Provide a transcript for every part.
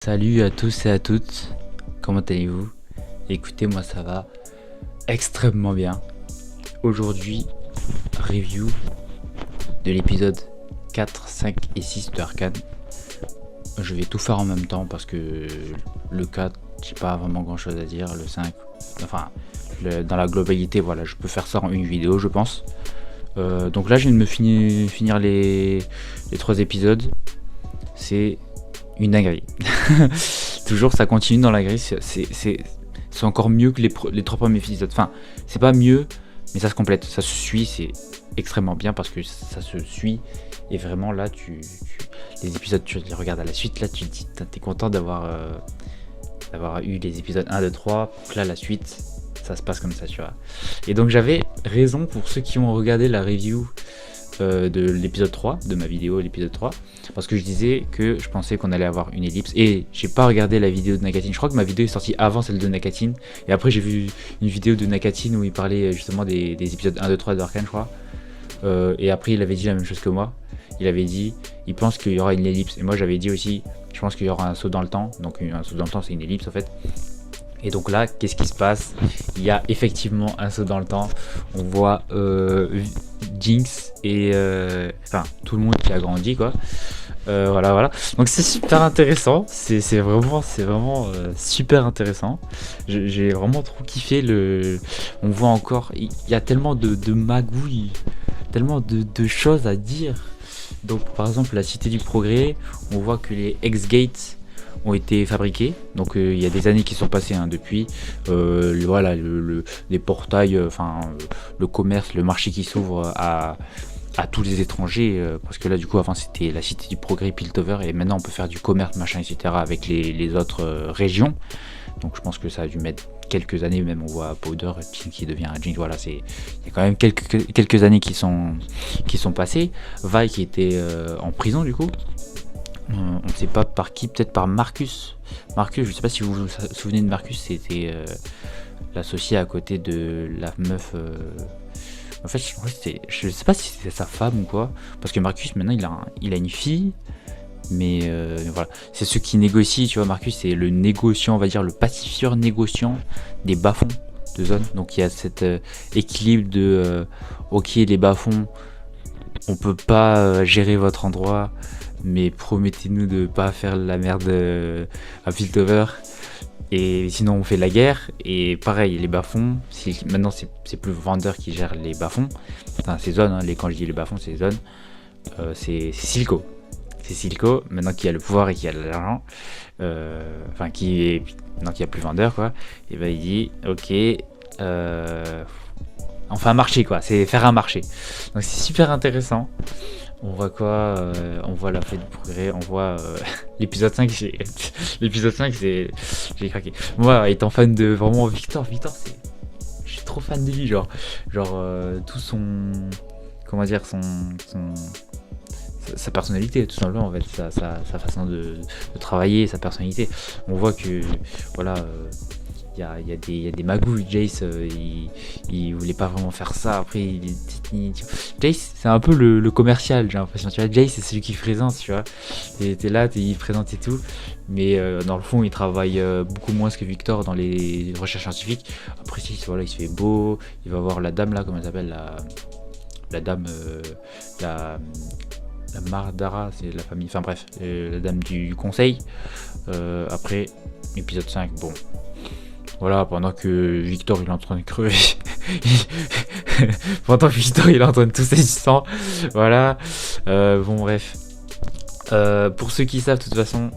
Salut à tous et à toutes, comment allez-vous? Écoutez, moi ça va extrêmement bien. Aujourd'hui, review de l'épisode 4, 5 et 6 de Arcane. Je vais tout faire en même temps parce que le 4, j'ai pas vraiment grand chose à dire. Le 5, enfin, dans la globalité, voilà, je peux faire ça en une vidéo, je pense. Donc là, je viens de me finir les 3 épisodes. C'est une dinguerie. Toujours, ça continue dans la grille. C'est encore mieux que les 3 premiers épisodes. Enfin, c'est pas mieux, mais ça se complète, ça se suit. C'est extrêmement bien parce que ça se suit. Et vraiment, là, les épisodes, tu les regardes à la suite. Là, tu te dis, t'es content d'avoir eu les épisodes 1, 2, 3. Donc là, la suite, ça se passe comme ça, tu vois. Et donc, j'avais raison pour ceux qui ont regardé la review de l'épisode 3, de ma vidéo l'épisode 3, parce que je disais que je pensais qu'on allait avoir une ellipse, et j'ai pas regardé la vidéo de Nakatine. Je crois que ma vidéo est sortie avant celle de Nakatine, et après j'ai vu une vidéo de Nakatine où il parlait justement des épisodes 1, 2, 3 d'Arcane, je crois, et après il avait dit la même chose que moi. Il avait dit, il pense qu'il y aura une ellipse, et moi j'avais dit aussi, je pense qu'il y aura un saut dans le temps. Donc un saut dans le temps, c'est une ellipse en fait. Et donc là, qu'est-ce qui se passe? Il y a effectivement un saut dans le temps. On voit Jinx et enfin tout le monde qui a grandi, quoi. Voilà. Donc c'est super intéressant. C'est vraiment super intéressant. J'ai vraiment trop kiffé On voit encore, il y a tellement de magouilles, tellement de choses à dire. Donc par exemple la Cité du Progrès, on voit que les X-Gates ont été fabriqués, donc il y a des années qui sont passées depuis. Voilà, les portails, le commerce, le marché qui s'ouvre à tous les étrangers, parce que là du coup avant c'était la Cité du Progrès Piltover, et maintenant on peut faire du commerce machin etc avec les autres régions. Donc je pense que ça a dû mettre quelques années, même on voit Powder qui devient un Jinx. Voilà, il y a quand même quelques années qui sont passées. Vi qui était en prison du coup. On ne sait pas par qui, peut-être par Marcus. Marcus, je ne sais pas si vous vous souvenez de Marcus, c'était l'associé à côté de la meuf. En fait, je ne sais pas si c'était sa femme ou quoi, parce que Marcus maintenant il a une fille, mais voilà, c'est ceux qui négocient, tu vois. Marcus c'est le négociant, on va dire le pacifieur négociant des bas-fonds de zone. Donc il y a cet équilibre de ok, les bas-fonds, on peut pas gérer votre endroit, mais promettez-nous de pas faire la merde à Piltover, et sinon on fait la guerre. Et pareil, les bas-fonds, maintenant c'est plus Vendeur qui gère les bas-fonds, enfin ces zones, hein, quand je dis les bas-fonds, c'est les zones, c'est Silco. C'est Silco, maintenant qui a le pouvoir et qui a l'argent, enfin maintenant qui a plus Vendeur, quoi. Et ben il dit ok, on fait un marché, quoi, c'est faire un marché. Donc c'est super intéressant. On voit quoi, on voit la fête du progrès, on voit l'épisode 5, j'ai craqué. Moi, étant fan de vraiment Victor, je suis trop fan de lui, genre tout son, comment dire, sa personnalité, tout simplement, en fait, sa façon de travailler, sa personnalité. On voit que, voilà, il y a des magouilles. Jace, il voulait pas vraiment faire ça. Après, Jace, c'est un peu le commercial, j'ai l'impression. Tu vois, Jace, c'est celui qui présente, tu vois. Et t'es là, il présente et tout. Mais dans le fond, il travaille beaucoup moins que Victor dans les recherches scientifiques. Après, voilà, il se fait beau. Il va voir la dame là, comment elle s'appelle, la dame, la Mardara, c'est la famille. Enfin bref, la dame du conseil. Après, épisode 5, bon. Voilà, pendant que Victor il est en train de crever. Pendant que Victor il est en train de tousser du sang. Voilà. Bon, bref. Pour ceux qui savent, de toute façon,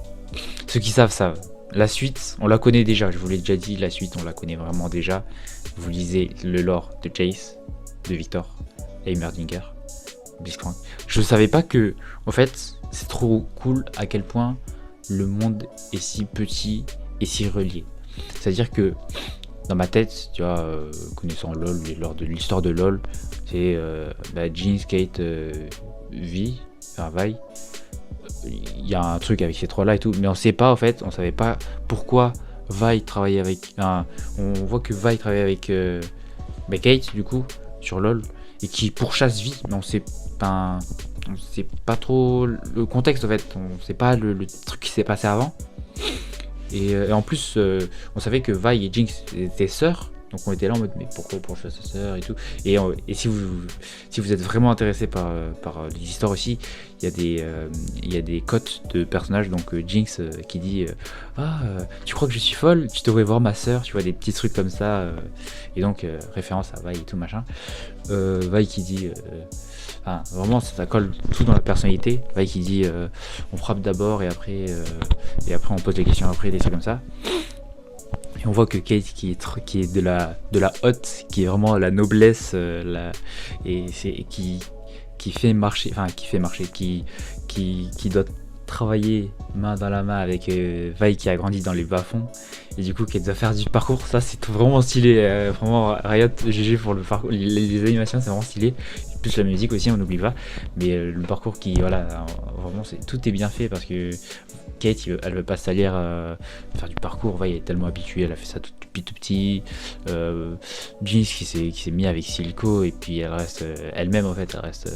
ceux qui savent. La suite, on la connaît déjà. Je vous l'ai déjà dit, la suite, on la connaît vraiment déjà. Vous lisez le lore de Jace, de Victor, Heimerdinger, Blitzcrank. Je ne savais pas que, en fait, c'est trop cool à quel point le monde est si petit et si relié. C'est-à-dire que dans ma tête, tu vois, connaissant LoL, lors de l'histoire de LoL, c'est Jinx, Kate, Vi, il y a un truc avec ces trois-là et tout, mais on sait pas, en fait, on savait pas pourquoi Vi travaillait avec. On voit que Vi travaille avec Kate, du coup, sur LoL, et qui pourchasse Vi, mais on sait pas trop le contexte, en fait, on sait pas le truc qui s'est passé avant. Et en plus, on savait que Vi et Jinx étaient sœurs. Donc on était là en mode mais pourquoi il penche à sa sœur et tout. Et si vous êtes vraiment intéressé par les histoires aussi, il y a des cotes de personnages. Donc Jinx qui dit tu crois que je suis folle, tu devrais voir ma sœur, tu vois, des petits trucs comme ça. Et donc référence à Vi et tout machin. Vi qui dit vraiment ça colle tout dans la personnalité. Vi qui dit on frappe d'abord et après on pose des questions après, des trucs comme ça. Et on voit que Kate qui est de la haute, qui est vraiment la noblesse, qui fait marcher, qui doit travailler main dans la main avec Vi qui a grandi dans les bas-fonds, et du coup qui doit faire du parcours. Ça c'est vraiment stylé, vraiment Riot GG pour le parcours, les animations c'est vraiment stylé, plus la musique aussi on n'oublie pas, mais le parcours qui vraiment tout est bien fait parce que Kate elle veut pas salir faire du parcours. Vi est tellement habituée, elle a fait ça depuis tout petit. Jinx qui s'est mis avec Silco, et puis elle reste elle-même en fait, elle reste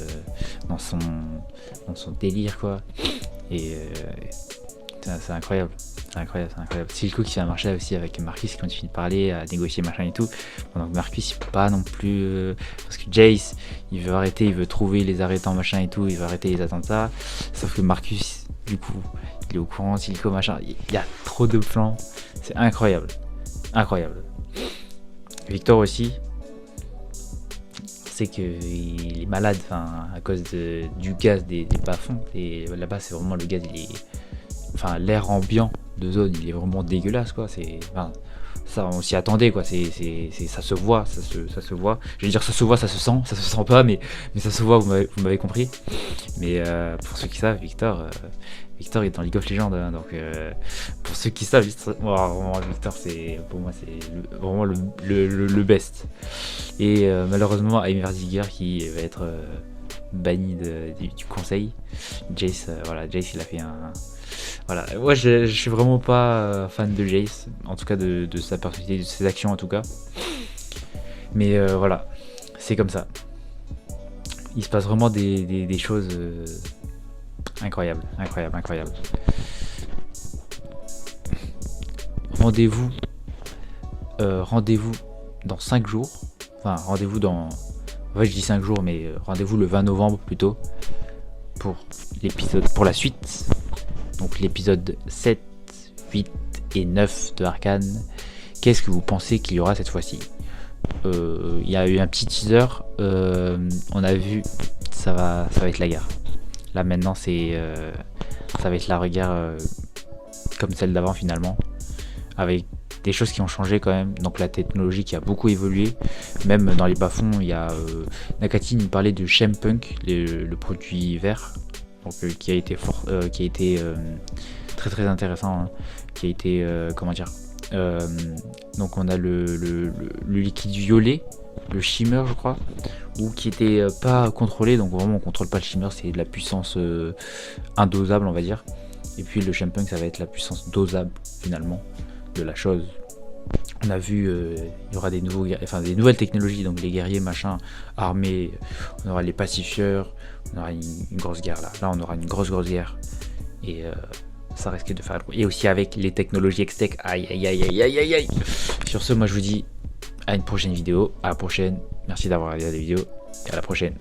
dans son délire quoi. Et c'est incroyable, c'est incroyable. Silco qui fait un marché aussi avec Marcus qui continue de parler, à négocier machin et tout. Donc Marcus il peut pas non plus parce que Jace il veut arrêter, il veut trouver les arrêtants machin et tout, il veut arrêter les attentats. Sauf que Marcus du coup il est au courant, Silco machin, il y a trop de plans, c'est incroyable. Victor aussi, c'est qu'il est malade, à cause du gaz des bas-fonds. Et là-bas, c'est vraiment le gaz, l'air ambiant de zone, il est vraiment dégueulasse, quoi. Ça, on s'y attendait, quoi. Ça se voit, ça se voit. Je veux dire, ça se voit, ça se sent pas, mais ça se voit. Vous m'avez compris. Mais pour ceux qui savent, Victor est dans League of Legends, hein, donc pour ceux qui savent, vraiment, Victor, pour moi c'est vraiment le best. Et malheureusement Heimerdinger qui va être banni du conseil. Jace, Jace il a fait un... moi je suis vraiment pas fan de Jace, en tout cas de sa personnalité, de ses actions en tout cas. Mais c'est comme ça. Il se passe vraiment des choses... incroyable. Rendez-vous dans 5 jours. Rendez-vous dans... En fait, je dis 5 jours, mais rendez-vous le 20 novembre plutôt pour la suite. Donc l'épisode 7, 8 et 9 de Arcane. Qu'est-ce que vous pensez qu'il y aura cette fois-ci ? Il y a eu un petit teaser. On a vu, ça va être la guerre. Là maintenant ça va être la guerre comme celle d'avant finalement, avec des choses qui ont changé quand même. Donc la technologie qui a beaucoup évolué, même dans les bas-fonds. Il y a Nakati nous parlait de Chempunk, le produit vert, donc qui a été très très intéressant, hein, qui a été donc on a le liquide violet, le shimmer je crois, ou qui était pas contrôlé, donc vraiment on contrôle pas le shimmer, c'est de la puissance indosable on va dire. Et puis le Chempunk ça va être la puissance dosable finalement de la chose. On a vu il y aura des nouvelles technologies, donc les guerriers machin armés, on aura les pacifieurs, on aura une grosse guerre là on aura une grosse guerre, et ça risque de faire. Et aussi avec les technologies Hextech, aïe. Sur ce, moi je vous dis à une prochaine vidéo, à la prochaine, merci d'avoir regardé la vidéo, et à la prochaine.